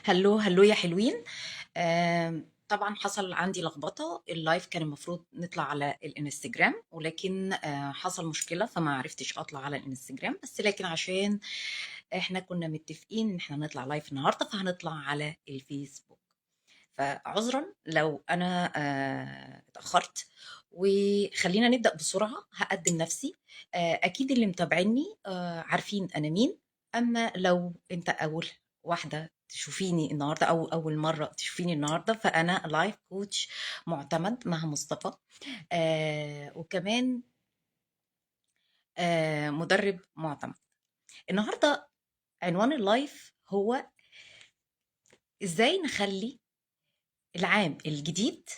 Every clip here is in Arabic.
هلو هلو يا حلوين. طبعا حصل عندي لخبطة. اللايف كان المفروض نطلع على الانستجرام، ولكن حصل مشكلة فما عرفتش اطلع على الانستجرام، بس لكن عشان احنا كنا متفقين ان احنا نطلع لايف النهاردة فهنطلع على الفيسبوك. فعذرا لو انا اتأخرت، وخلينا نبدأ بسرعة. هقدم نفسي. اكيد اللي متابعيني عارفين انا مين. اما لو انت اول واحدة تشوفيني النهاردة او اول مرة تشوفيني النهاردة، فانا لايف كوتش معتمد مها مصطفى. وكمان مدرب معتمد. النهاردة عنوان اللايف هو ازاي نخلي العام الجديد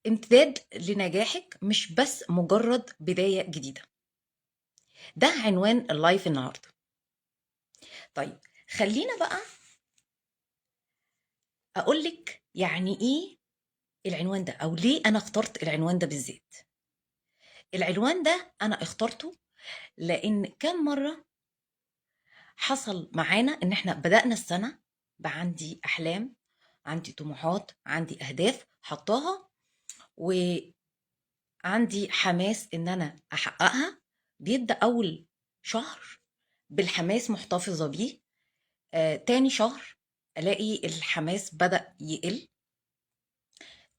امتداد لنجاحك، مش بس مجرد بداية جديدة. ده عنوان اللايف النهاردة. طيب، خلينا بقى أقولك يعني إيه العنوان ده، أو ليه أنا اخترت العنوان ده بالذات. العنوان ده أنا اخترته لأن كم مرة حصل معانا إن إحنا بدأنا السنة عندي أحلام، عندي طموحات، عندي أهداف حطاها، وعندي حماس إن أنا أحققها. بيبدأ أول شهر بالحماس محتفظة بيه. تاني شهر ألاقي الحماس بدأ يقل.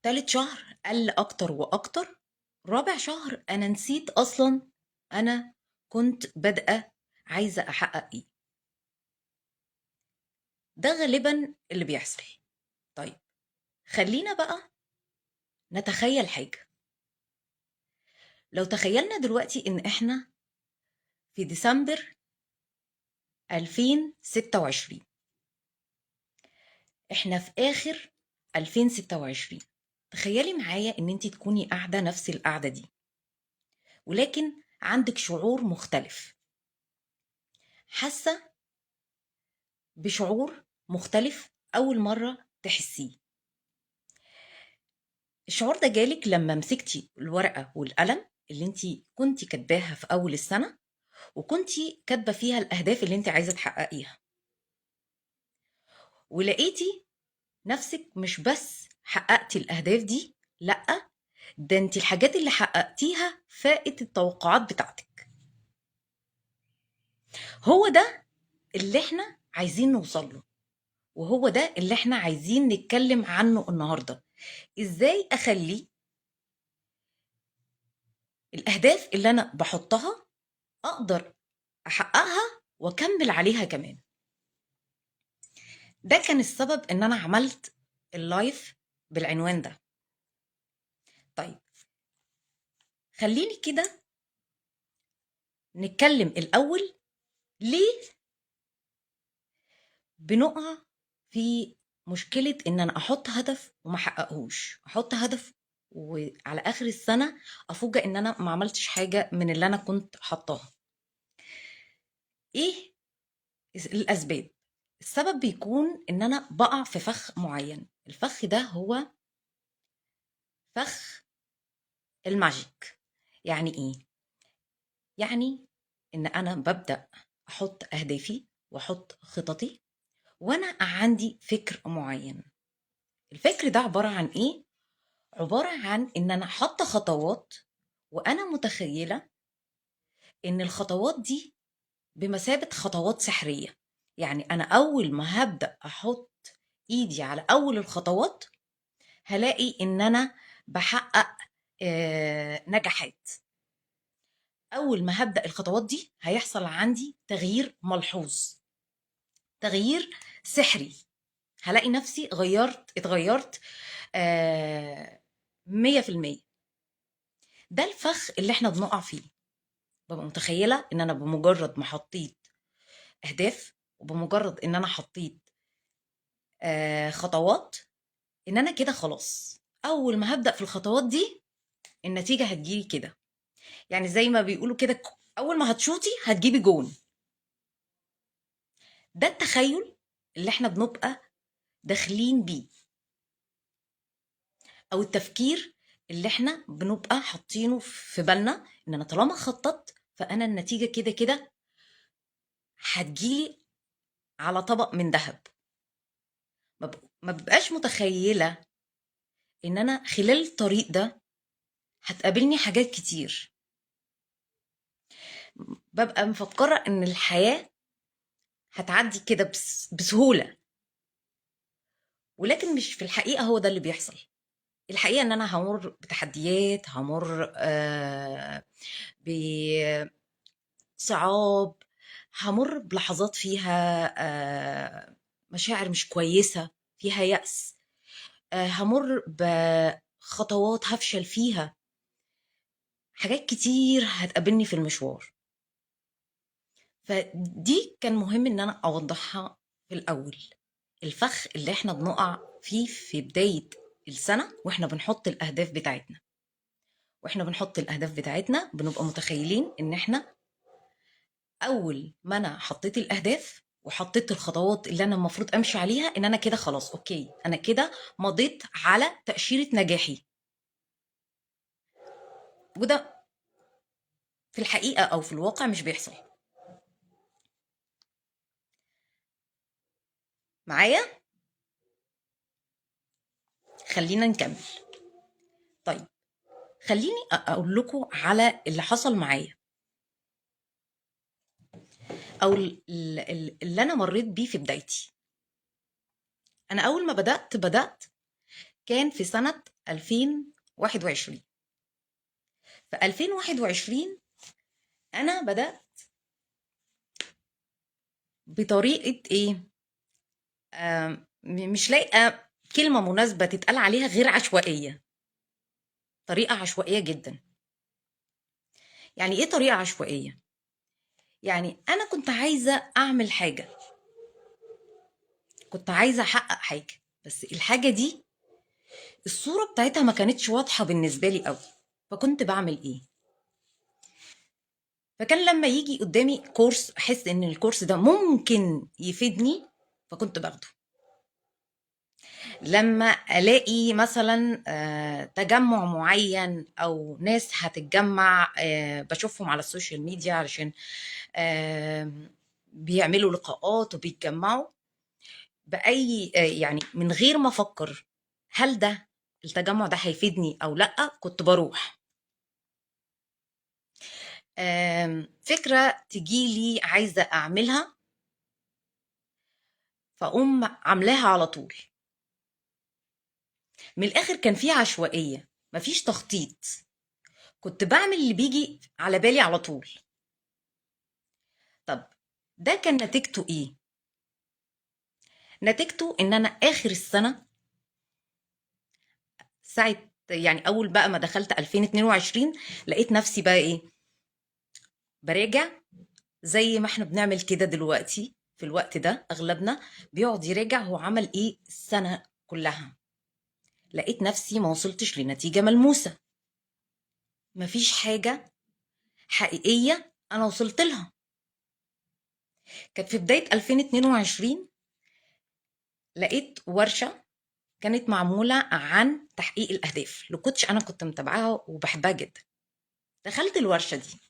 تالت شهر قل أكتر وأكتر. رابع شهر أنا نسيت أصلا أنا كنت بادئة عايزة أحقق إيه. ده غالبا اللي بيحصل. طيب، خلينا بقى نتخيل حاجة. لو تخيلنا دلوقتي إن إحنا في ديسمبر 2026، إحنا في آخر 2026. تخيلي معايا إن أنت تكوني قاعدة نفس القعدة دي، ولكن عندك شعور مختلف. حاسة بشعور مختلف أول مرة تحسيه. الشعور ده جالك لما مسكتي الورقة والقلم اللي انت كنتي كاتباها في أول السنة، وكنتي كاتبة فيها الأهداف اللي انت عايزة تحققيها، ولقيتي نفسك مش بس حققتي الأهداف دي، لأ، ده انت الحاجات اللي حققتيها فاقت التوقعات بتاعتك. هو ده اللي احنا عايزين نوصل له، وهو ده اللي احنا عايزين نتكلم عنه النهاردة. ازاي اخلي الاهداف اللي انا بحطها اقدر احققها واكمل عليها كمان. ده كان السبب ان انا عملت اللايف بالعنوان ده. طيب، خليني كده نتكلم الاول. ليه بنقع في مشكلة ان انا احط هدف وما احققهوش، احط هدف وعلى اخر السنة افوجئ ان انا ما عملتش حاجة من اللي انا كنت حطاها؟ ايه الاسباب؟ السبب بيكون ان انا بقع في فخ معين. الفخ ده هو فخ الماجيك. يعني ايه؟ يعني ان انا ببدأ احط اهدافي واحط خططي وانا عندي فكر معين. الفكر ده عبارة عن ايه؟ عبارة عن ان انا حاطة خطوات، وانا متخيلة ان الخطوات دي بمثابة خطوات سحرية. يعني انا اول ما هبدأ احط ايدي على اول الخطوات هلاقي ان انا بحقق نجاحات. اول ما هبدأ الخطوات دي هيحصل عندي تغيير ملحوظ، تغيير سحري. هلاقي نفسي اتغيرت 100%. ده الفخ اللي احنا بنقع فيه. ببقى متخيلة ان انا بمجرد ما حطيت اهداف، وبمجرد ان انا حطيت خطوات، ان انا كده خلاص اول ما هبدأ في الخطوات دي النتيجة هتجيلي كده. يعني زي ما بيقولوا كده، اول ما هتشوطي هتجيبي جون. ده التخيل اللي احنا بنبقى داخلين بيه، او التفكير اللي احنا بنبقى حاطينه في بالنا ان انا طالما خططت فانا النتيجة كده كده هتجيلي على طبق من ذهب. ما ببقاش متخيلة ان انا خلال الطريق ده هتقابلني حاجات كتير. ببقى مفكرة ان الحياة هتعدي كده بسهولة، ولكن مش في الحقيقة هو ده اللي بيحصل. الحقيقة ان انا همر بتحديات، همر بصعاب، همر بلحظات فيها مشاعر مش كويسة، فيها يأس، همر بخطوات هفشل فيها، حاجات كتير هتقابلني في المشوار. فدي كان مهم ان انا اوضحها في الاول. الفخ اللي احنا بنقع فيه في بداية السنة واحنا بنحط الاهداف بتاعتنا، بنبقى متخيلين ان احنا اول ما انا حطيت الاهداف وحطيت الخطوات اللي انا المفروض امشي عليها، ان انا كده خلاص اوكي، انا كده مضيت على تأشيرة نجاحي. وده في الحقيقة او في الواقع مش بيحصل معايا. خلينا نكمل. طيب، خليني اقول لكم على اللي حصل معايا، او اللي انا مريت بيه في بدايتي. انا اول ما بدأت كان في سنة 2021. في 2021 انا بدأت بطريقة ايه، مش لاقيه كلمه مناسبه تتقال عليها غير عشوائيه. طريقه عشوائيه جدا. يعني ايه طريقه عشوائيه؟ يعني انا كنت عايزه اعمل حاجه، كنت عايزه احقق حاجه، بس الحاجه دي الصوره بتاعتها ما كانتش واضحه بالنسبه لي قوي. فكنت بعمل ايه؟ فكان لما يجي قدامي كورس احس ان الكورس ده ممكن يفيدني فكنت باخده. لما الاقي مثلا تجمع معين او ناس هتتجمع، بشوفهم على السوشيال ميديا علشان بيعملوا لقاءات وبيتجمعوا باي يعني من غير ما افكر هل ده التجمع ده هيفيدني او لا، كنت بروح. فكرة تجيلي عايزة اعملها فاقوم عاملاها على طول. من الاخر كان في عشوائية، مفيش تخطيط، كنت بعمل اللي بيجي على بالي على طول. طب ده كان نتيجته ايه؟ نتيجته ان انا اخر السنة، ساعة يعني اول بقى ما دخلت 2022، لقيت نفسي بقى ايه، براجع زي ما احنا بنعمل كده دلوقتي. في الوقت ده اغلبنا بيقعد يراجع هو عمل ايه السنة كلها. لقيت نفسي ما وصلتش لنتيجة ملموسة، مفيش حاجة حقيقية انا وصلت لها. كانت في بداية 2022 لقيت ورشة كانت معمولة عن تحقيق الأهداف اللي أنا كنت متابعاها وبحبها جدا. دخلت الورشة دي،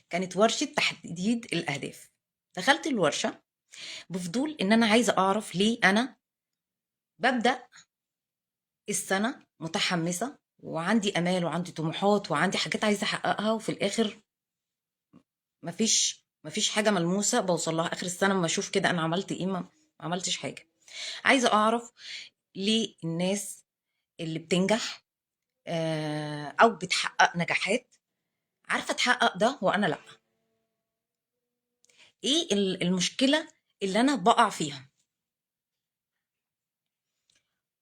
كانت ورشة تحديد الأهداف. دخلت الورشة بفضول إن أنا عايزة أعرف ليه أنا ببدأ السنة متحمسة وعندي أمال وعندي طموحات وعندي حاجات عايزة أحققها، وفي الآخر مفيش حاجة ملموسة بوصل لها آخر السنة. ما أشوف كده أنا عملت إيه، ما عملتش حاجة. عايزة أعرف ليه الناس اللي بتنجح أو بتحقق نجاحات عارفة تحقق ده وأنا لأ. إيه المشكلة اللي أنا بقع فيها؟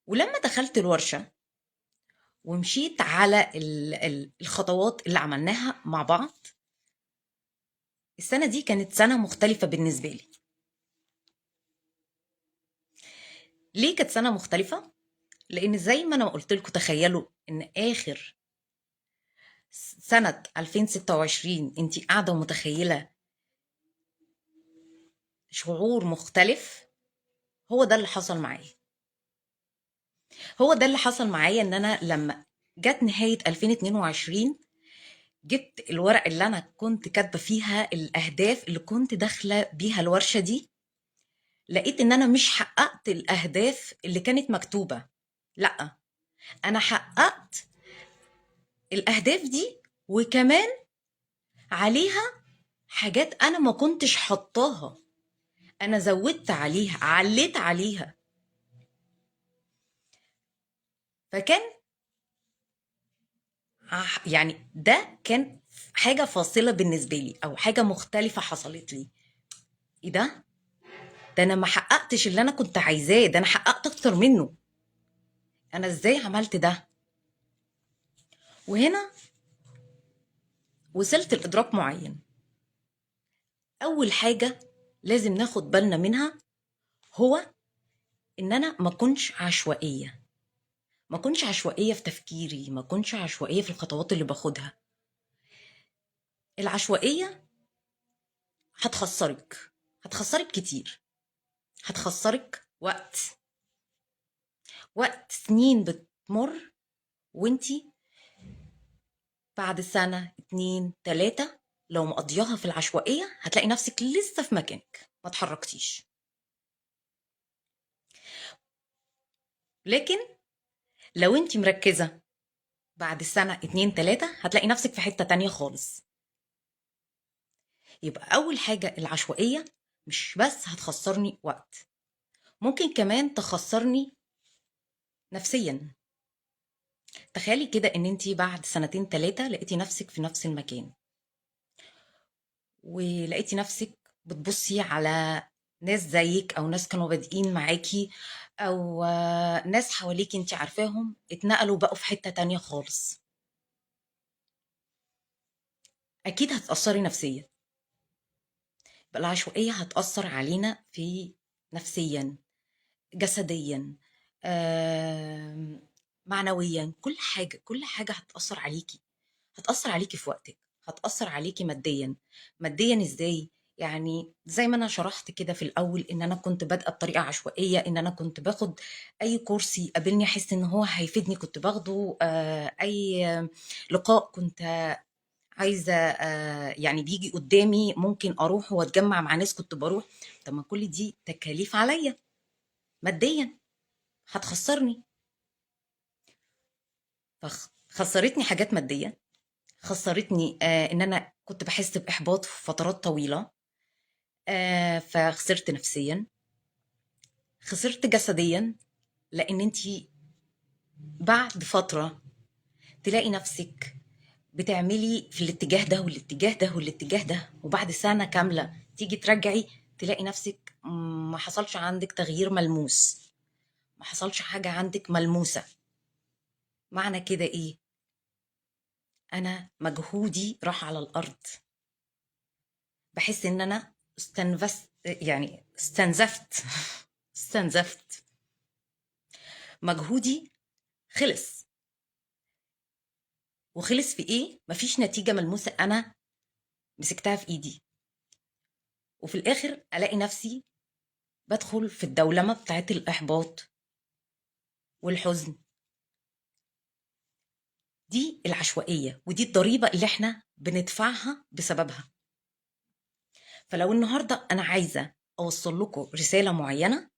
ولما دخلت الورشة ومشيت على الخطوات اللي عملناها مع بعض، السنة دي كانت سنة مختلفة بالنسبة لي. ليه كانت سنة مختلفة؟ لأن زي ما أنا قلت لكم، تخيلوا إن آخر سنة 2026 أنت قاعدة ومتخيلة شعور مختلف. هو ده اللي حصل معايا. إن أنا لما جت نهاية 2022 جبت الورق اللي أنا كنت كاتبة فيها الأهداف اللي كنت داخلة بيها الورشة دي، لقيت ان انا مش حققت الاهداف اللي كانت مكتوبة. لا، انا حققت الاهداف دي وكمان عليها حاجات انا ما كنتش حطاها، انا زودت عليها، عليت عليها. فكان يعني ده كان حاجة فاصلة بالنسبة لي او حاجة مختلفة حصلت لي. ايه ده انا ما حققتش اللي انا كنت عايزاه، ده انا حققت اكتر منه. انا ازاي عملت ده؟ وهنا وصلت لادراك معين. اول حاجة لازم ناخد بالنا منها هو ان انا ما كنتش عشوائية، ما كنتش عشوائية في تفكيري، ما كنتش عشوائية في الخطوات اللي باخدها. العشوائية هتخسرك، هتخسرك كتير، هتخسرك وقت سنين بتمر، وانتي بعد سنة 2 3 لو مقضياها في العشوائية هتلاقي نفسك لسه في مكانك ما تحركتيش. لكن لو انتي مركزة بعد سنة 2 3 هتلاقي نفسك في حتة تانية خالص. يبقى أول حاجة العشوائية مش بس هتخسرني وقت، ممكن كمان تخسرني نفسيا. تخيلي كده ان انتي بعد سنتين 3 لقيتي نفسك في نفس المكان، ولقيتي نفسك بتبصي على ناس زيك او ناس كانوا بادئين معاكي، او ناس حواليك انت عارفاهم اتنقلوا بقوا في حتة تانية خالص. اكيد هتأثري نفسيا. بقى العشوائية هتأثر علينا في نفسيا، جسديا، آم، معنويا، كل حاجة كل حاجة هتأثر عليكي. هتأثر عليكي في وقتك، هتأثر عليكي ماديا. ماديا ازاي؟ يعني زي ما انا شرحت كده في الاول ان انا كنت بادئه بطريقه عشوائيه، ان انا كنت باخد اي كورس يقابلني احس ان هو هيفيدني كنت باخده، اي لقاء كنت عايزه يعني بيجي قدامي ممكن اروح واتجمع مع ناس كنت بروح. طب ما كل دي تكاليف عليا ماديا، هتخسرني. فخسرتني حاجات ماديه، خسرتني ان انا كنت بحس باحباط في فترات طويله، فخسرت نفسيا، خسرت جسديا. لان انت بعد فتره تلاقي نفسك بتعملي في الاتجاه ده والاتجاه ده والاتجاه ده، وبعد سنه كامله تيجي ترجعي تلاقي نفسك ما حصلش عندك تغيير ملموس، ما حصلش حاجه عندك ملموسه. معنى كده ايه؟ انا مجهودي راح على الارض. بحس ان انا استنفست، يعني استنزفت استنزفت مجهودي، خلص. وخلص في ايه؟ مفيش نتيجة ملموسة انا مسكتها في ايدي. وفي الاخر الاقي نفسي بدخل في الدولمة بتاعت الاحباط والحزن. دي العشوائية، ودي الضريبة اللي احنا بندفعها بسببها. فلو النهاردة انا عايزة اوصل لكم رسالة معينة،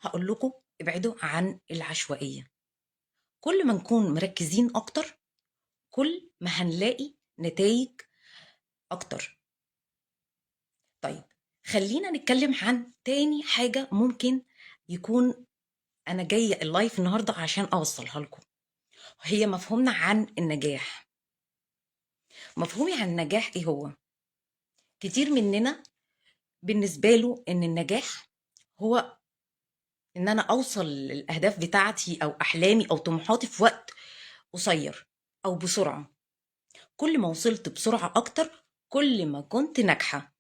هقول لكم ابعدوا عن العشوائية. كل ما نكون مركزين اكتر كل ما هنلاقي نتائج اكتر. طيب، خلينا نتكلم عن تاني حاجة ممكن يكون أنا جاية اللايف النهاردة عشان أوصلها لكم. هي مفهومنا عن النجاح. مفهومي عن النجاح إيه هو؟ كتير مننا بالنسبة له إن النجاح هو إن أنا أوصل للأهداف بتاعتي أو أحلامي أو طموحاتي في وقت قصير أو بسرعة. كل ما وصلت بسرعة أكتر كل ما كنت ناجحة.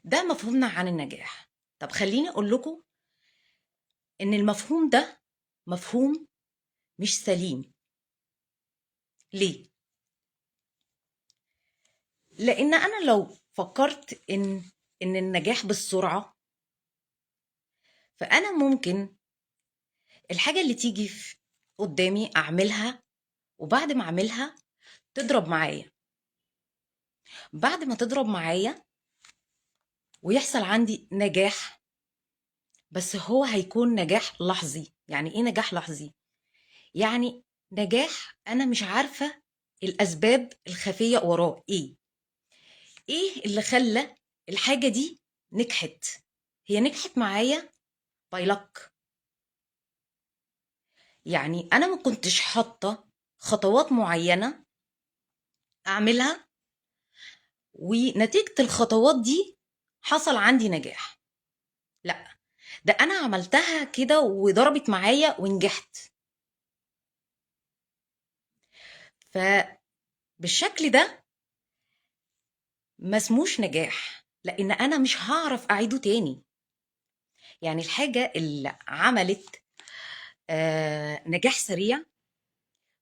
ده مفهومنا عن النجاح. طب خليني أقول لكم إن المفهوم ده مفهوم مش سليم. ليه؟ لأن أنا لو فكرت إن النجاح بالسرعة، فأنا ممكن الحاجة اللي تيجي قدامي أعملها، وبعد ما أعملها تضرب معايا. بعد ما تضرب معايا ويحصل عندي نجاح، بس هو هيكون نجاح لحظي. يعني ايه نجاح لحظي؟ يعني نجاح انا مش عارفة الاسباب الخفية وراه ايه. ايه اللي خلى الحاجة دي نجحت؟ هي نجحت معايا باي لك. يعني انا ما كنتش حاطة خطوات معينة اعملها، ونتيجة الخطوات دي حصل عندي نجاح. لا، ده انا عملتها كده وضربت معايا ونجحت. فبالشكل ده ما اسموش نجاح، لان انا مش هعرف اعيده تاني. يعني الحاجة اللي عملت نجاح سريع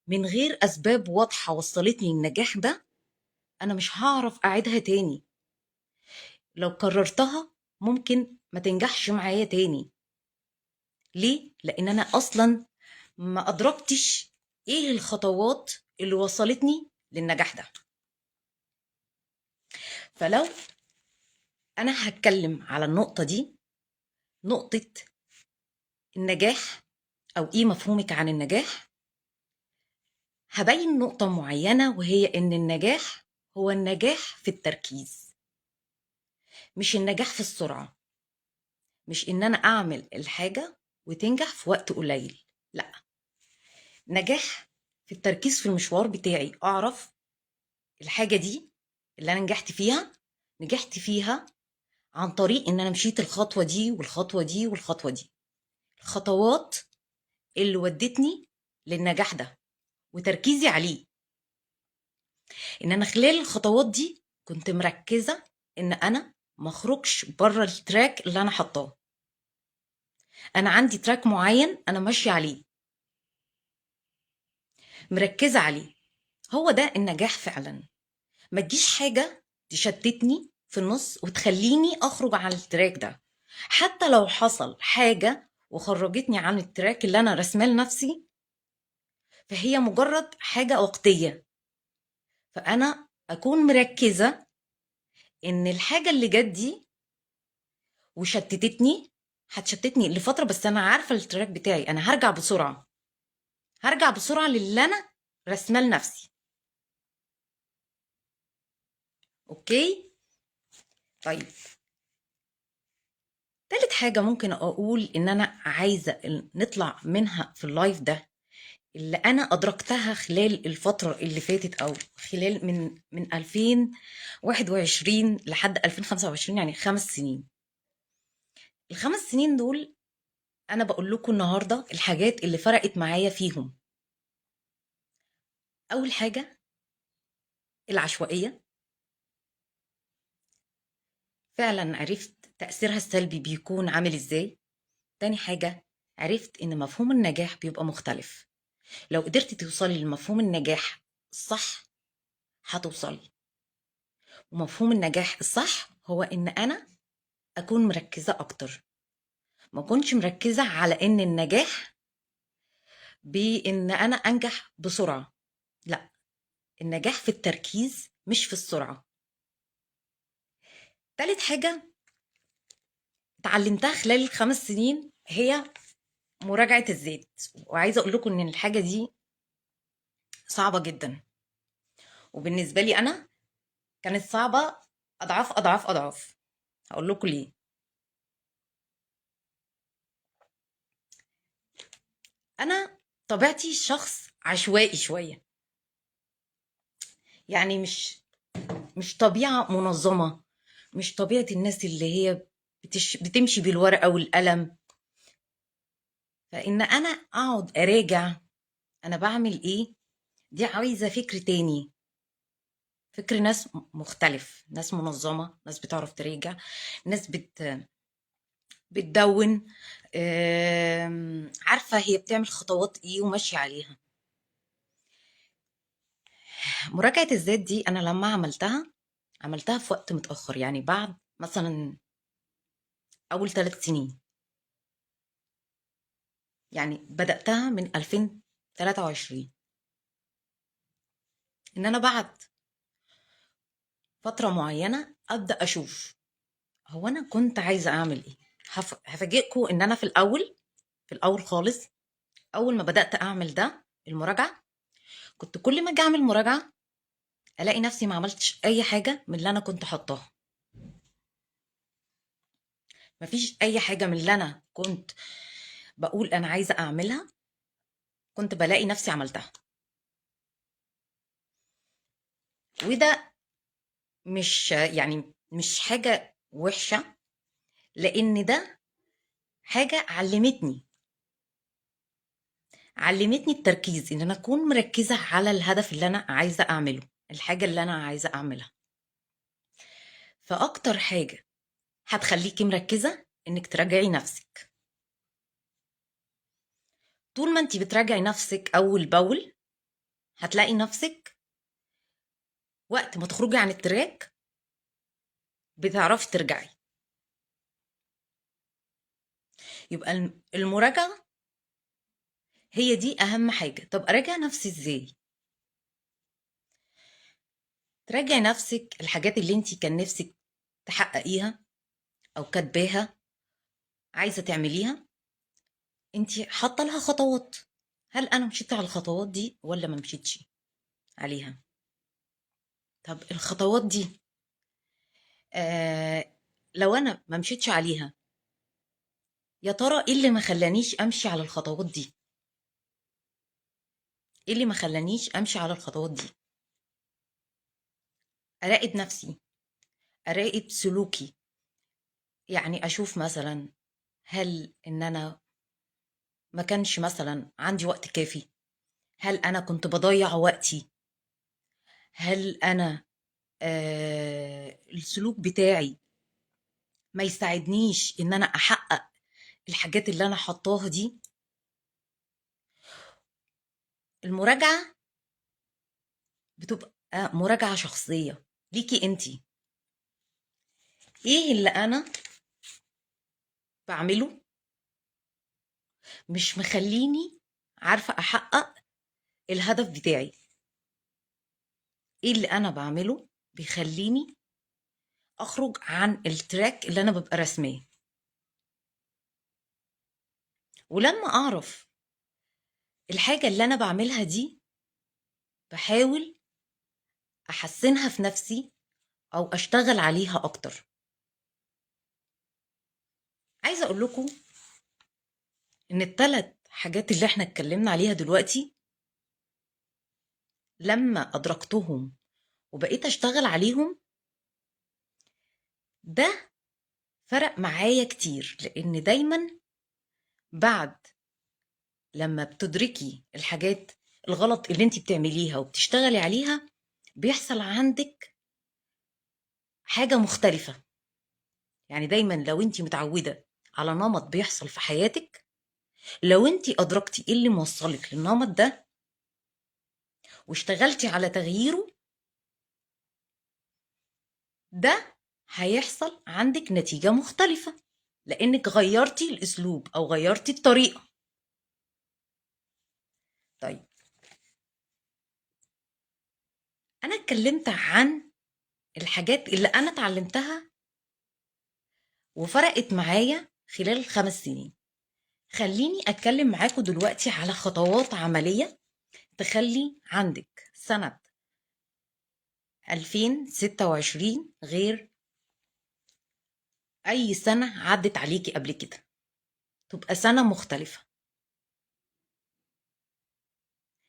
من غير اسباب واضحة وصلتني للنجاح ده، انا مش هعرف اعيدها تاني. لو كررتها ممكن ما تنجحش معايا تاني. ليه؟ لان انا اصلا ما ادركتش ايه الخطوات اللي وصلتني للنجاح ده. فلو انا هتكلم على النقطة دي، نقطة النجاح او ايه مفهومك عن النجاح، هبين نقطة معينة، وهي ان النجاح هو النجاح في التركيز، مش النجاح في السرعة. مش ان انا اعمل الحاجة وتنجح في وقت قليل، لا. نجاح في التركيز في المشوار بتاعي، اعرف الحاجة دي اللي انا نجحت فيها عن طريق ان انا مشيت الخطوة دي والخطوة دي والخطوة دي، الخطوات اللي ودتني للنجاح ده وتركيزي عليه. ان انا خلال الخطوات دي كنت مركزة ان انا ما اخرجش بره التراك اللي انا حطاه. انا عندي تراك معين انا ماشية عليه، مركزة عليه. هو ده النجاح فعلا. ما تجيش حاجة تشتتني في النص وتخليني اخرج عن التراك ده. حتى لو حصل حاجة وخرجتني عن التراك اللي انا رسمه لنفسي، فهي مجرد حاجة وقتية. فانا اكون مركزة ان الحاجة اللي جت دي وشتتتني هتشتتني لفترة، بس انا عارفة التراك بتاعي، انا هرجع بسرعة، هرجع بسرعة للي انا رسمه لنفسي. اوكي. طيب، تالت حاجة ممكن اقول ان انا عايزة نطلع منها في اللايف ده، اللي انا ادركتها خلال الفترة اللي فاتت، او خلال من 2021 لحد 2025، يعني 5 سنين. ال5 سنين دول انا بقول لكم النهاردة الحاجات اللي فرقت معايا فيهم. اول حاجة العشوائية، فعلا عرفت تأثيرها السلبي بيكون عامل ازاي. تاني حاجة عرفت ان مفهوم النجاح بيبقى مختلف. لو قدرت توصلي لمفهوم النجاح الصح هتوصلي. ومفهوم النجاح الصح هو ان انا اكون مركزة اكتر، ما كنتش مركزة على ان النجاح بان انا انجح بسرعة. لا، النجاح في التركيز مش في السرعة. تالت حاجة اتعلمتها خلال ال5 سنين هي مراجعة الذات. وعايزة اقول لكم ان الحاجة دي صعبة جدا، وبالنسبة لي انا كانت صعبة اضعاف اضعاف اضعاف. هقول لكم ليه. انا طبيعتي شخص عشوائي شوية، يعني مش طبيعة منظمة، مش طبيعة الناس اللي هي بتمشي بالورقة والقلم. فإن أنا أقعد أراجع أنا بعمل إيه، دي عايزة فكر تاني، فكر ناس مختلف، ناس منظمة، ناس بتعرف تراجع، ناس بتدون، عارفة هي بتعمل خطوات إيه وماشية عليها. مراجعة الذات دي أنا لما عملتها في وقت متأخر، يعني بعد مثلا أول 3 سنين. يعني بدأتها من 2023، إن أنا بعد فترة معينة أبدأ أشوف هو أنا كنت عايزة أعمل إيه؟ هفاجئكم إن أنا في الأول خالص، أول ما بدأت أعمل ده المراجعة، كنت كل ما أجي أعمل مراجعة ألاقي نفسي ما عملتش أي حاجة من اللي أنا كنت حطاها. مفيش أي حاجة من اللي أنا كنت بقول أنا عايزة أعملها كنت بلاقي نفسي عملتها. وده مش حاجة وحشة، لأن ده حاجة علمتني التركيز، إن أنا أكون مركزة على الهدف اللي أنا عايزة أعمله، الحاجة اللي أنا عايزة أعملها. فأكتر حاجة هتخليكي مركزة إنك تراجعي نفسك. طول ما انتي بتراجعي نفسك أول بأول هتلاقي نفسك وقت ما تخرجي عن التراك بتعرفي ترجعي. يبقى المراجعة هي دي أهم حاجة. طب أراجع نفسي إزاي؟ تراجعي نفسك الحاجات اللي انتي كان نفسك تحققيها أو كاتباها عايزة تعمليها، انتي حاطة لها خطوات. هل أنا مشيت على الخطوات دي ولا ما مشيتش عليها؟ طب الخطوات دي آه لو أنا ما مشيتش عليها، يا ترى ايه اللي ما خلانيش امشي على الخطوات دي؟ ايه اللي ما خلانيش امشي على الخطوات دي؟ اراقب نفسي، اراقب سلوكي. يعني اشوف مثلا، هل ان انا ما كانش مثلا عندي وقت كافي؟ هل انا كنت بضيع وقتي؟ هل انا السلوك بتاعي ما يساعدنيش ان انا احقق الحاجات اللي انا حطاها دي؟ المراجعة بتبقى مراجعة شخصية ليكي انتي. ايه اللي انا بعمله مش مخليني عارفة أحقق الهدف بتاعي؟ إيه اللي أنا بعمله بيخليني أخرج عن التراك اللي أنا ببقى رسماه؟ ولما أعرف الحاجة اللي أنا بعملها دي بحاول أحسنها في نفسي أو أشتغل عليها أكتر. عايزة أقول لكم إن الثلاث حاجات اللي إحنا اتكلمنا عليها دلوقتي لما أدركتهم وبقيت أشتغل عليهم، ده فرق معايا كتير. لأن دايما بعد لما بتدركي الحاجات الغلط اللي انت بتعمليها وبتشتغلي عليها بيحصل عندك حاجة مختلفة. يعني دايما لو انت متعودة على نمط بيحصل في حياتك، لو انت أدركتي ايه اللي موصلك للنمط ده واشتغلتي على تغييره، ده هيحصل عندك نتيجة مختلفة، لأنك غيرتي الأسلوب أو غيرتي الطريقة. طيب، أنا اتكلمت عن الحاجات اللي أنا اتعلمتها وفرقت معايا خلال ال5 سنين. خليني أتكلم معاكم دلوقتي على خطوات عملية تخلي عندك سنة 2026 غير أي سنة عدت عليكي قبل كده، تبقى سنة مختلفة.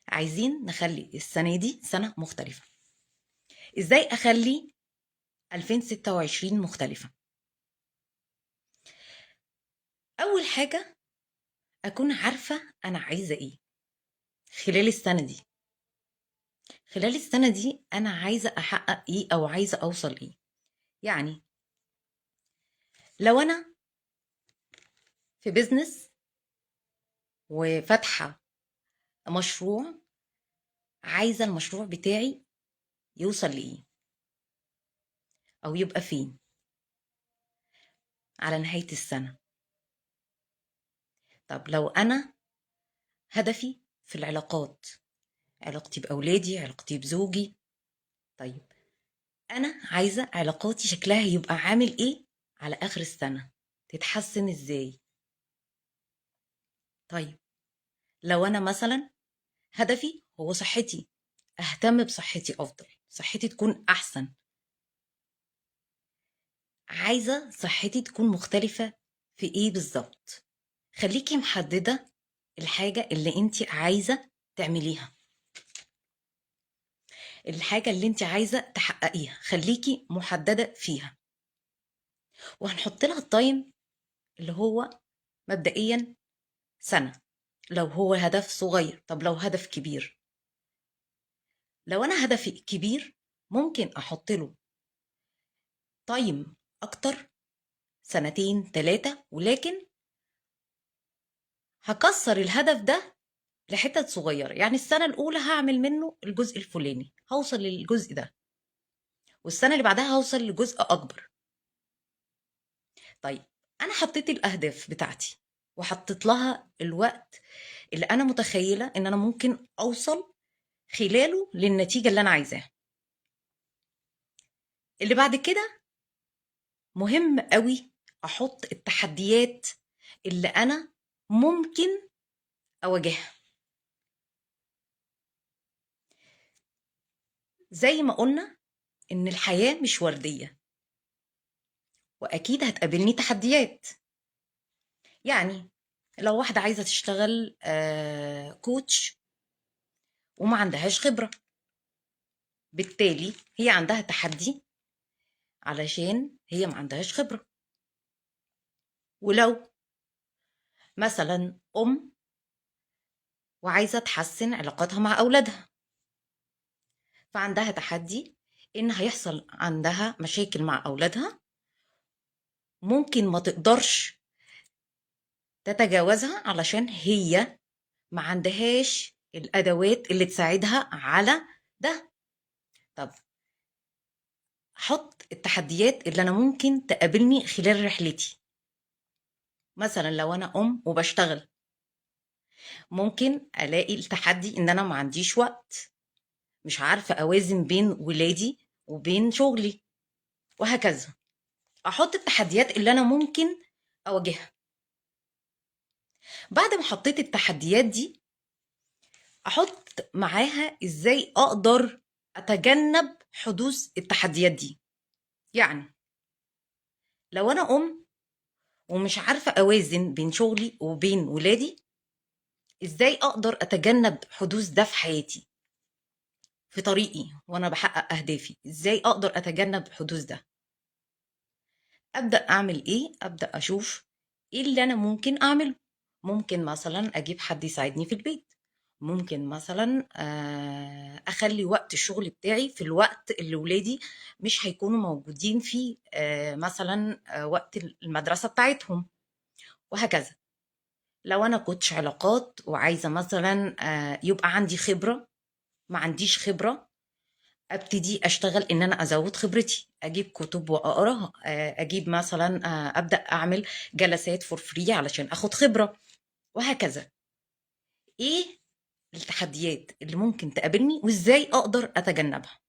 عايزين نخلي السنة دي سنة مختلفة. إزاي أخلي 2026 مختلفة؟ أول حاجة أكون عارفة أنا عايزة إيه خلال السنة دي. خلال السنة دي أنا عايزة أحقق إيه أو عايزة أوصل إيه. يعني لو أنا في بيزنس وفاتحة مشروع، عايزة المشروع بتاعي يوصل لإيه أو يبقى فين على نهاية السنة. طب لو أنا هدفي في العلاقات، علاقتي بأولادي، علاقتي بزوجي، طيب أنا عايزة علاقاتي شكلها يبقى عامل إيه على آخر السنة تتحسن إزاي؟ طيب لو أنا مثلا هدفي هو صحتي، أهتم بصحتي أفضل، صحتي تكون أحسن، عايزة صحتي تكون مختلفة في إيه بالظبط؟ خليكي محددة الحاجة اللي انت عايزة تعمليها، الحاجة اللي انت عايزة تحققيها خليكي محددة فيها، وهنحط لها التايم اللي هو مبدئيا سنة لو هو هدف صغير. طب لو هدف كبير، لو انا هدفي كبير ممكن احط له تايم اكتر، سنتين ثلاثة، ولكن هكسر الهدف ده لحتت صغيرة. يعني السنة الأولى هعمل منه الجزء الفلاني، هوصل للجزء ده، والسنة اللي بعدها هوصل لجزء أكبر. طيب أنا حطيت الأهداف بتاعتي وحطيت لها الوقت اللي أنا متخيلة إن أنا ممكن أوصل خلاله للنتيجة اللي أنا عايزاها. اللي بعد كده مهم قوي أحط التحديات اللي أنا ممكن أواجهها. زي ما قلنا إن الحياة مش وردية، وأكيد هتقابلني تحديات. يعني لو واحدة عايزة تشتغل كوتش وما عندهاش خبرة، بالتالي هي عندها تحدي علشان هي ما عندهاش خبرة. ولو مثلا وعايزة تحسن علاقاتها مع أولادها، فعندها تحدي إن هيحصل عندها مشاكل مع أولادها ممكن ما تقدرش تتجاوزها علشان هي ما عندهاش الأدوات اللي تساعدها على ده. طب حط التحديات اللي أنا ممكن تقابلني خلال رحلتي. مثلا لو أنا وبشتغل، ممكن ألاقي التحدي إن أنا ما عنديش وقت، مش عارفة أوازن بين ولادي وبين شغلي، وهكذا. أحط التحديات اللي أنا ممكن أواجهها. بعد ما حطيت التحديات دي أحط معاها إزاي أقدر أتجنب حدوث التحديات دي. يعني لو أنا ومش عارفة أوازن بين شغلي وبين ولادي، إزاي أقدر أتجنب حدوث ده في حياتي، في طريقي وأنا بحقق أهدافي، إزاي أقدر أتجنب حدوث ده. أبدأ أعمل إيه؟ أبدأ أشوف إيه اللي أنا ممكن أعمله. ممكن مثلا أجيب حد يساعدني في البيت، ممكن مثلا أخلي وقت الشغل بتاعي في الوقت اللي ولادي مش هيكونوا موجودين فيه، مثلا وقت المدرسة بتاعتهم، وهكذا. لو أنا كنتش علاقات وعايزة مثلا يبقى عندي خبرة، ما عنديش خبرة، ابتدي اشتغل ان انا ازود خبرتي، اجيب كتب واقراها، اجيب مثلا ابدا اعمل جلسات فور فري علشان اخد خبره، وهكذا. ايه التحديات اللي ممكن تقابلني وازاي اقدر اتجنبها؟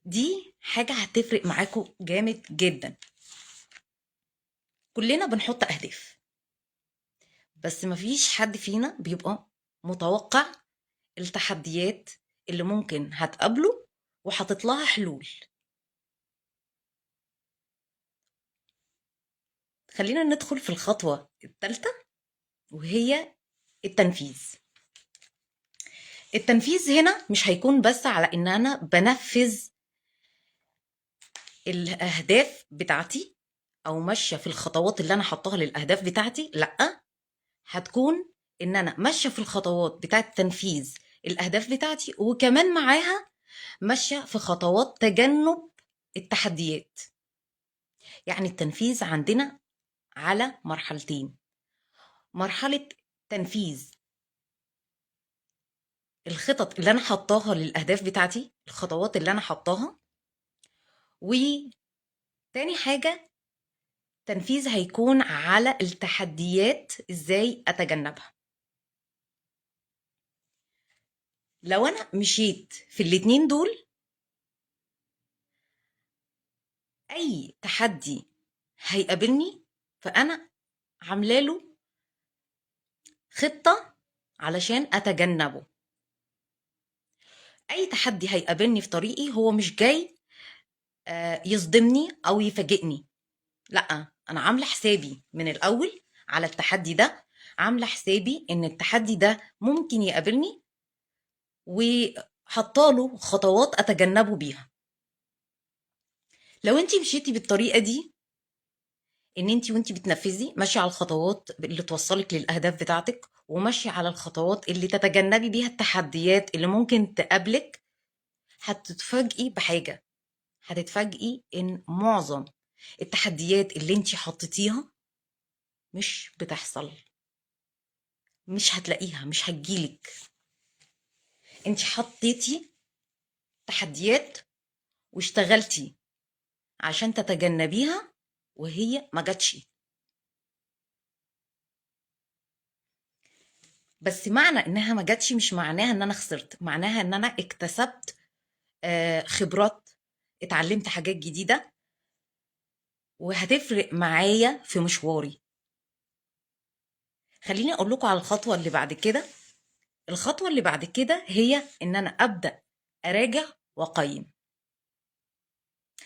دي حاجه هتفرق معاكم جامد جدا. كلنا بنحط اهداف، بس مفيش حد فينا بيبقى متوقع التحديات اللي ممكن هتقابله وحاطط لها حلول. خلينا ندخل في الخطوه الثالثه، وهي التنفيذ. التنفيذ هنا مش هيكون بس على ان انا بنفذ الاهداف بتاعتي او ماشيه في الخطوات اللي انا حطاها للاهداف بتاعتي، لا، هتكون ان انا ماشيه في الخطوات بتاعت تنفيذ الاهداف بتاعتي، وكمان معاها ماشيه في خطوات تجنب التحديات. يعني التنفيذ عندنا على مرحلتين: مرحله تنفيذ الخطط اللي انا حطاها للاهداف بتاعتي، الخطوات اللي انا حطاها، وتاني حاجه تنفيذ هيكون على التحديات ازاي اتجنبها. لو انا مشيت في الاتنين دول اي تحدي هيقابلني فانا عامله له خطه علشان اتجنبه. اي تحدي هيقابلني في طريقي هو مش جاي يصدمني او يفاجئني، لا، انا عامله حسابي من الاول على التحدي ده، عامله حسابي ان التحدي ده ممكن يقابلني وحطاله خطوات اتجنبه بيها. لو انت مشيتي بالطريقه دي، ان انت وانت بتنفذي ماشيه على الخطوات اللي توصلك للاهداف بتاعتك، وماشيه على الخطوات اللي تتجنبي بيها التحديات اللي ممكن تقابلك، هتتفاجئي بحاجه. هتتفاجئي ان معظم التحديات اللي انت حطيتيها مش بتحصل، مش هتلاقيها، مش هتجيلك. انت حطيتي تحديات واشتغلتي عشان تتجنبيها وهي ما جاتش. بس معنى انها ما جاتش مش معناها ان انا خسرت، معناها ان انا اكتسبت خبرات، اتعلمت حاجات جديدة وهتفرق معايا في مشواري. خليني اقول لكم على الخطوة اللي بعد كده. الخطوة اللي بعد كده هي ان انا ابدأ اراجع واقيم.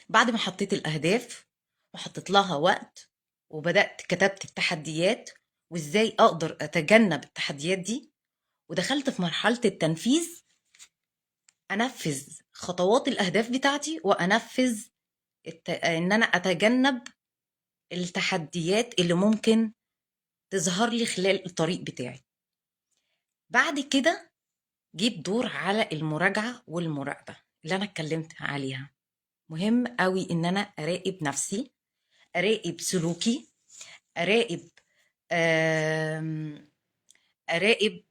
بعد ما حطيت الاهداف وحطيت لها وقت وبدأت كتبت التحديات وازاي اقدر اتجنب التحديات دي، ودخلت في مرحلة التنفيذ، انفذ خطوات الاهداف بتاعتي وانفذ ان انا اتجنب التحديات اللي ممكن تظهر لي خلال الطريق بتاعي. بعد كده جيت دور على المراجعة والمراقبة اللي انا اتكلمت عليها. مهم قوي ان انا اراقب نفسي، اراقب سلوكي، اراقب آم، اراقب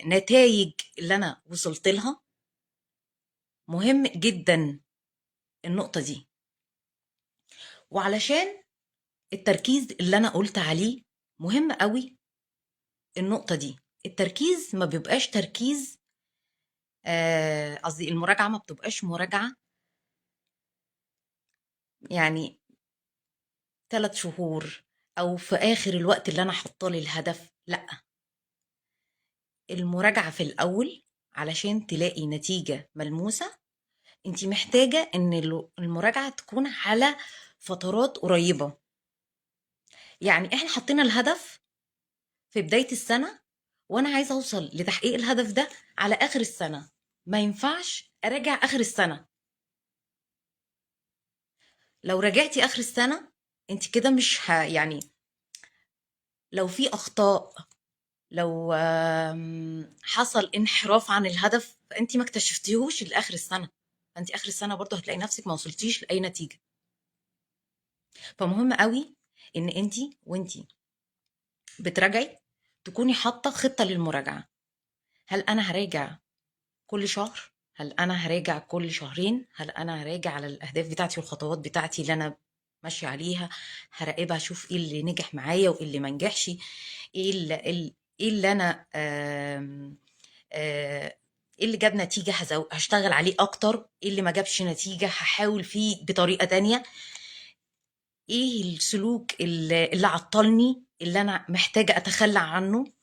نتائج اللي انا وصلت لها. مهم جدا النقطة دي. وعلشان التركيز اللي انا قلت عليه مهم قوي، النقطة دي التركيز ما بيبقاش تركيز، قصدي المراجعة ما بتبقاش مراجعة يعني 3 شهور أو في آخر الوقت اللي أنا حاطة لي الهدف، لأ. المراجعة في الأول علشان تلاقي نتيجة ملموسة، انت محتاجة ان المراجعة تكون على فترات قريبة. يعني احنا حطينا الهدف في بداية السنة، وانا عايزة اوصل لتحقيق الهدف ده على اخر السنة. ما ينفعش اراجع اخر السنة. لو راجعتي اخر السنة انت كده مش يعني لو في اخطاء، لو حصل انحراف عن الهدف فانت ما اكتشفتيهوش لاخر السنة، فانت اخر السنة برضو هتلاقي نفسك ما وصلتيش لاي نتيجة. فمهم قوي ان انت وانت بتراجعي تكوني حاطة خطة للمراجعة. هل انا هراجع كل شهر؟ هل انا هراجع كل شهرين؟ هل انا هراجع على الاهداف بتاعتي والخطوات بتاعتي اللي انا ماشيه عليها؟ هراقبها اشوف ايه اللي نجح معايا وايه اللي ما نجحش، ايه اللي انا ايه اللي جاب نتيجه هشتغل عليه اكتر، ايه اللي ما جابش نتيجه هحاول فيه بطريقه تانية، ايه السلوك اللي عطلني اللي انا محتاجه اتخلى عنه.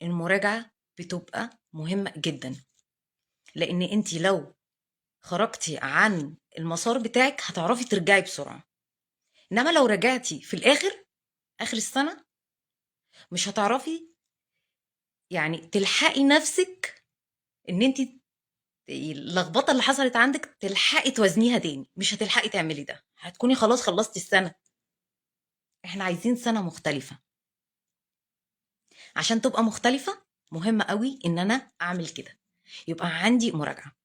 المراجعه بتبقى مهمه جدا، لان انت لو خرجتي عن المسار بتاعك هتعرفي ترجعي بسرعة. انما لو رجعتي في الاخر، اخر السنة، مش هتعرفي يعني تلحقي نفسك ان انت اللخبطة اللي حصلت عندك تلحقي توازنيها تاني. مش هتلحقي تعملي ده، هتكوني خلاص خلصتي السنة. احنا عايزين سنة مختلفة. عشان تبقى مختلفة مهم قوي ان انا اعمل كده، يبقى عندي مراجعة.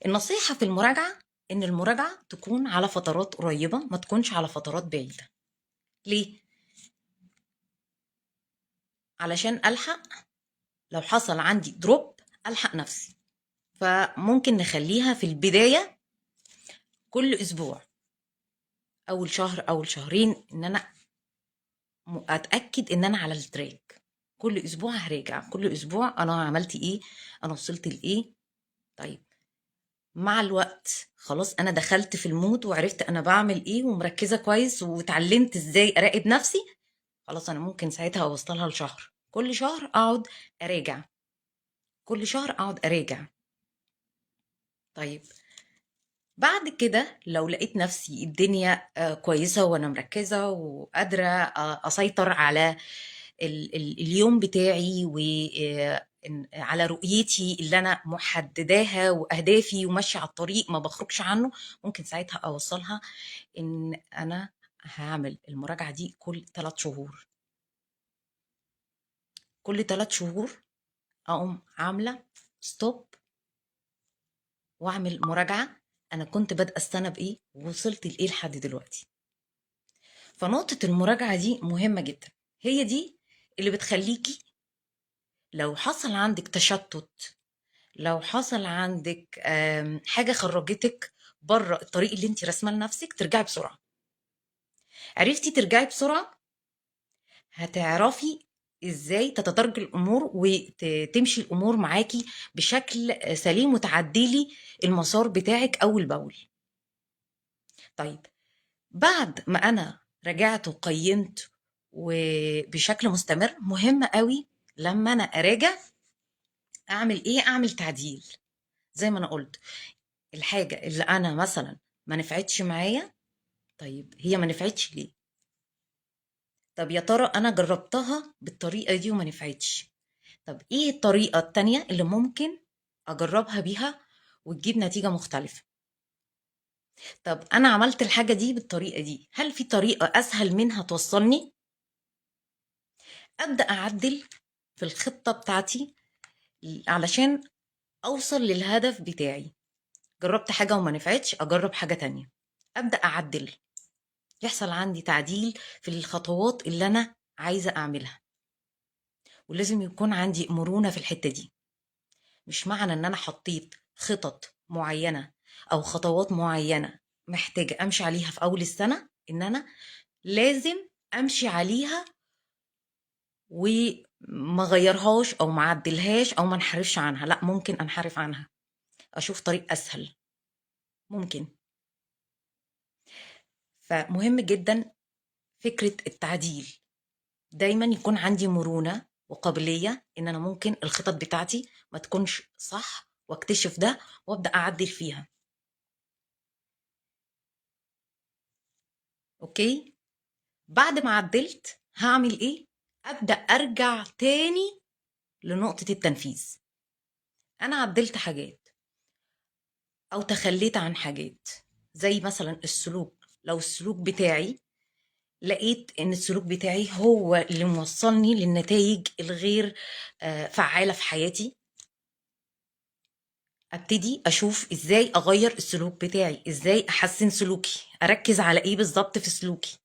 النصيحة في المراجعة ان المراجعة تكون على فترات قريبة، ما تكونش على فترات بعيدة. ليه؟ علشان ألحق لو حصل عندي دروب ألحق نفسي. فممكن نخليها في البداية كل أسبوع، أول شهر أول شهرين، إن أنا أتأكد إن أنا على التراك. كل أسبوع هراجع، كل أسبوع أنا عملت إيه، أنا وصلت لإيه. طيب مع الوقت خلاص انا دخلت في المود وعرفت انا بعمل ايه ومركزة كويس واتعلمت ازاي اراقب نفسي، خلاص انا ممكن ساعتها اوصلها لشهر، كل شهر اقعد اراجع، كل شهر اقعد اراجع. طيب بعد كده لو لقيت نفسي الدنيا كويسة وأنا مركزة وقادرة أسيطر على اليوم بتاعي وعلى رؤيتي اللي أنا محدداها وأهدافي وماشية على الطريق ما بخرجش عنه، ممكن ساعتها أوصلها إن أنا هعمل المراجعة دي كل 3 شهور. كل 3 شهور أقوم عاملة ستوب وأعمل مراجعة، أنا كنت بادئة السنة بإيه ووصلت لإيه لحد دلوقتي. فنقطة المراجعة دي مهمة جدا، هي دي اللي بتخليكي لو حصل عندك تشتت، لو حصل عندك حاجة خرجتك بره الطريق اللي انت رسمه لنفسك، ترجعي بسرعة. عرفتي ترجعي بسرعة، هتعرفي ازاي تتدرج الامور وتمشي الامور معاكي بشكل سليم وتعدلي المسار بتاعك اول باول. طيب بعد ما انا رجعت وقيمت وبشكل مستمر، مهم قوي لما انا اراجع اعمل ايه، اعمل تعديل. زي ما انا قلت، الحاجة اللي انا مثلا ما نفعتش معايا، طيب هي ما نفعتش ليه؟ طب يا ترى انا جربتها بالطريقة دي وما نفعتش، طب ايه الطريقة التانية اللي ممكن اجربها بيها وتجيب نتيجة مختلفة؟ طب انا عملت الحاجة دي بالطريقة دي، هل في طريقة اسهل منها توصلني؟ ابدأ اعدل في الخطة بتاعتي علشان اوصل للهدف بتاعي. جربت حاجة وما نفعتش، اجرب حاجة تانية، ابدأ اعدل، يحصل عندي تعديل في الخطوات اللي انا عايزة اعملها. ولازم يكون عندي مرونة في الحتة دي. مش معنى ان انا حطيت خطط معينة او خطوات معينة محتاجة امشي عليها في اول السنة ان انا لازم امشي عليها وما غيرهاش او ما عدلهاش او ما انحرفش عنها. لا، ممكن انحرف عنها، اشوف طريق اسهل، ممكن. فمهم جدا فكرة التعديل، دايما يكون عندي مرونة وقابلية ان انا ممكن الخطط بتاعتي ما تكونش صح، واكتشف ده وابدأ اعدل فيها. اوكي، بعد ما عدلت هعمل ايه؟ ابدأ ارجع تاني لنقطة التنفيذ. انا عدلت حاجات او تخليت عن حاجات، زي مثلا السلوك. لو السلوك بتاعي لقيت ان السلوك بتاعي هو اللي موصلني للنتائج الغير فعالة في حياتي، ابتدي اشوف ازاي اغير السلوك بتاعي، ازاي احسن سلوكي، اركز على ايه بالظبط في سلوكي،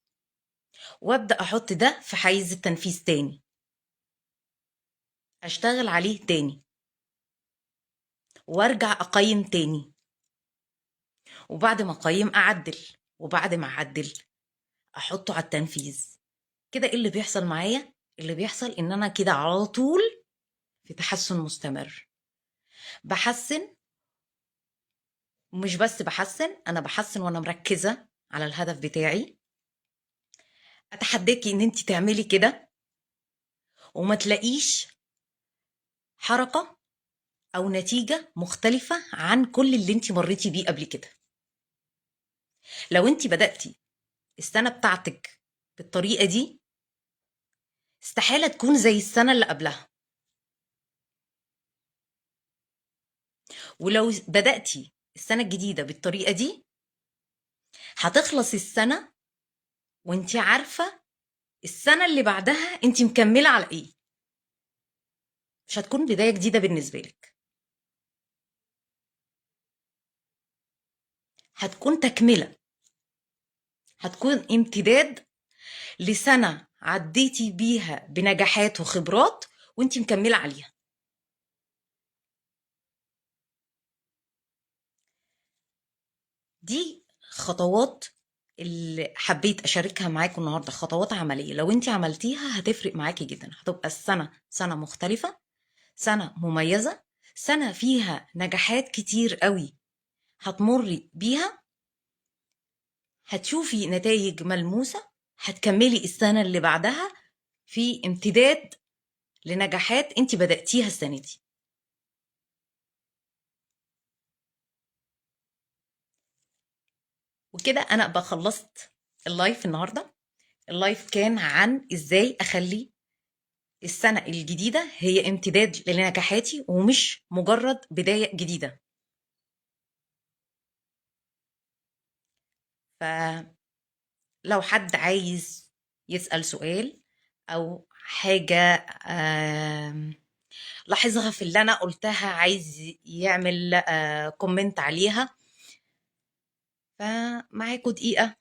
وابدا احط ده في حيز التنفيذ تاني، اشتغل عليه تاني، وارجع اقيم تاني، وبعد ما اقيم اعدل، وبعد ما اعدل احطه على التنفيذ. كده ايه اللي بيحصل معايا؟ اللي بيحصل ان انا كده على طول في تحسن مستمر، بحسن. ومش بس بحسن، انا بحسن وانا مركزة على الهدف بتاعي. اتحداكي ان انت تعملي كده وما تلاقيش حركة او نتيجة مختلفة عن كل اللي انت مريتي بيه قبل كده. لو انت بدأتي السنة بتاعتك بالطريقة دي، استحالة تكون زي السنة اللي قبلها. ولو بدأتي السنة الجديدة بالطريقة دي، هتخلص السنة وانت عارفة السنة اللي بعدها انت مكملة على ايه. مش هتكون بداية جديدة بالنسبة لك، هتكون تكملة، هتكون امتداد لسنة عديتي بيها بنجاحات وخبرات وانت مكملة عليها. دي خطوات اللي حبيت اشاركها معاكم النهارده، خطوات عمليه لو انت عملتيها هتفرق معاكي جدا، هتبقى السنه سنه مختلفه، سنه مميزه، سنه فيها نجاحات كتير قوي هتمري بيها، هتشوفي نتائج ملموسة، هتكملي السنة اللي بعدها في امتداد لنجاحات انت بدأتيها السنة دي. وكده انا ابقى خلصت اللايف النهارده. اللايف كان عن ازاي اخلي السنة الجديدة هي امتداد لنجاحاتي ومش مجرد بداية جديدة. فلو حد عايز يسأل سؤال أو حاجة لاحظها في اللي أنا قلتها، عايز يعمل كومنت عليها، فمعاكوا دقيقة.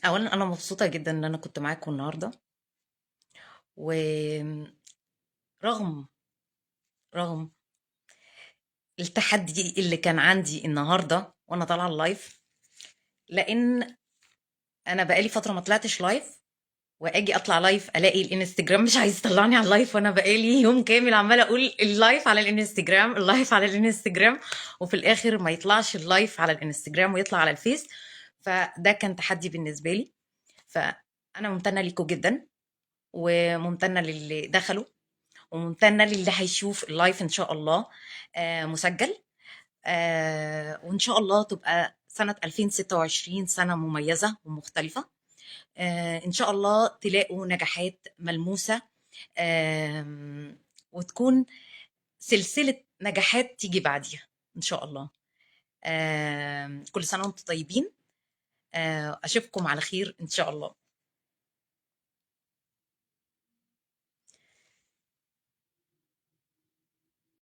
أولا أنا مبسوطة جدا إن أنا كنت معاكم النهاردة، ورغم رغم التحدي اللي كان عندي النهاردة وأنا طالعة اللايف، لأن أنا بقالي فترة ما طلعتش لايف، واجي اطلع لايف الاقي الانستجرام مش عايز يطلعني على اللايف، وانا بقالي يوم كامل عماله اقول اللايف على الانستجرام، اللايف على الانستجرام، وفي الاخر ما يطلعش اللايف على الانستجرام ويطلع على الفيس. فده كان تحدي بالنسبه لي. فانا ممتنه ليكم جدا، وممتنه للي دخلوا، وممتنه للي هيشوف اللايف ان شاء الله مسجل. وان شاء الله تبقى سنه 2026 سنه مميزه ومختلفه. إن شاء الله تلاقوا نجاحات ملموسة، وتكون سلسلة نجاحات تيجي بعديها إن شاء الله. كل سنة وانتم طيبين. أشوفكم على خير إن شاء الله.